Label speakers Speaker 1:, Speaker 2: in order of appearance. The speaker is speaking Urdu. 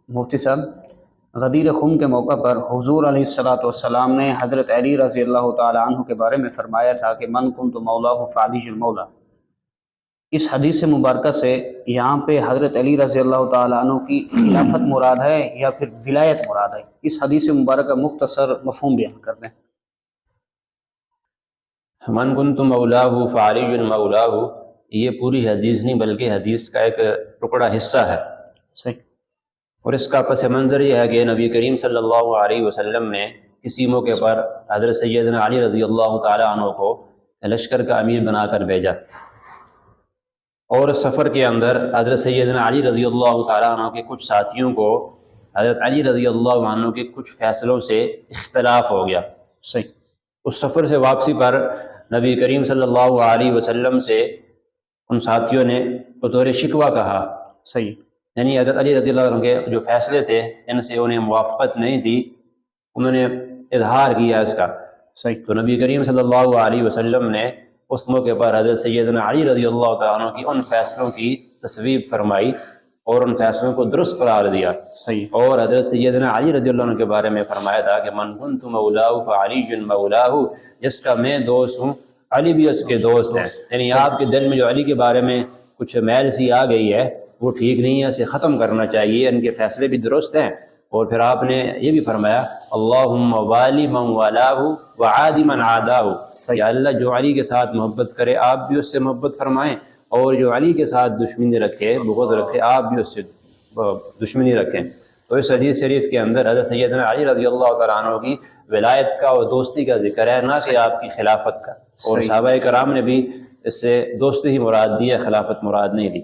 Speaker 1: مفتی صاحب، غدیر خم کے موقع پر حضور علیہ الصلاۃ والسلام نے حضرت علی رضی اللہ تعالی عنہ کے بارے میں فرمایا تھا کہ من کنت مولاہ فعلی المولا۔ اس حدیث مبارکہ سے یہاں پہ حضرت علی رضی اللہ تعالی عنہ کی خلافت مراد ہے یا پھر ولایت مراد ہے؟ اس حدیث مبارکہ مختصر مفہوم بیان کر دیں۔
Speaker 2: من کنت مولاہ فعلی مولاہ، یہ پوری حدیث نہیں بلکہ حدیث کا ایک ٹکڑا حصہ ہے۔
Speaker 1: صحیح۔
Speaker 2: اور اس کا پس منظر یہ ہے کہ نبی کریم صلی اللہ علیہ وسلم نے کسی موقع پر حضرت سیدنا علی رضی اللہ تعالی عنہ کو لشکر کا امیر بنا کر بھیجا، اور سفر کے اندر حضرت سیدنا علی رضی اللہ تعالی عنہ کے کچھ ساتھیوں کو حضرت علی رضی اللہ عنہ کے کچھ فیصلوں سے اختلاف ہو گیا۔
Speaker 1: صحیح۔
Speaker 2: اس سفر سے واپسی پر نبی کریم صلی اللہ علیہ وسلم سے ان ساتھیوں نے بطور شکوہ کہا،
Speaker 1: صحیح،
Speaker 2: یعنی حضرت علی رضی اللہ عنہ کے جو فیصلے تھے ان سے انہیں موافقت نہیں تھی، انہوں نے اظہار کیا اس کا۔
Speaker 1: صحیح۔
Speaker 2: تو نبی کریم صلی اللہ علیہ وسلم نے اس موقع پر حضرت سیدنا علی رضی اللہ تعالیٰ عنہ کی ان فیصلوں کی تصویب فرمائی اور ان فیصلوں کو درست قرار دیا۔
Speaker 1: صحیح۔
Speaker 2: اور حضرت سیدنا علی رضی اللہ عنہ کے بارے میں فرمایا تھا کہ من کنت مولاہ فعلی مولاہ، جس کا میں دوست ہوں علی بھی اس کے دوست ہیں۔ یعنی آپ کے دل میں جو علی کے بارے میں کچھ میل سی آ گئی ہے وہ ٹھیک نہیں ہے، اسے ختم کرنا چاہیے، ان کے فیصلے بھی درست ہیں۔ اور پھر آپ نے یہ بھی فرمایا اللہم والی من والاہ وعادی من عاداہ، یا اللہ جو علی کے ساتھ محبت کرے آپ بھی اس سے محبت فرمائیں، اور جو علی کے ساتھ دشمنی رکھے بغض رکھے آپ بھی اس سے دشمنی رکھیں۔ تو اس حدیث شریف کے اندر حضرت سیدنا علی رضی اللہ تعالیٰ عنہ کی ولایت کا اور دوستی کا ذکر ہے، نہ کہ آپ کی خلافت کا۔ اور صحابہ کرام نے بھی اس سے دوستی ہی مراد دی ہے، خلافت مراد نہیں دی۔